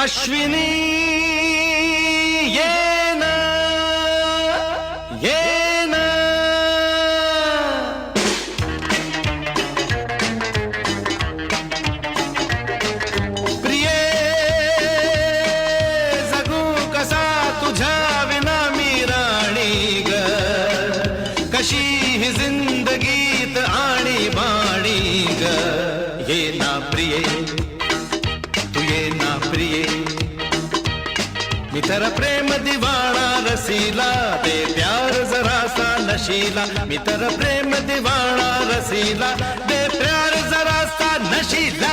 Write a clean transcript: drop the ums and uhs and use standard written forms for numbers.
अश्विनी ये ना ये ना प्रिये जगू कसा तुझ्या विना मी राणी ग कशी ही जिंदगीत आणि बाणी ग ये ना प्रिये तू ये ना प्रिये मी तर प्रेम दिवाणा रसीला दे प्यार जरासा नशीला मी तर प्रेम दिवाणा रसीला दे प्यार जरासा नशीला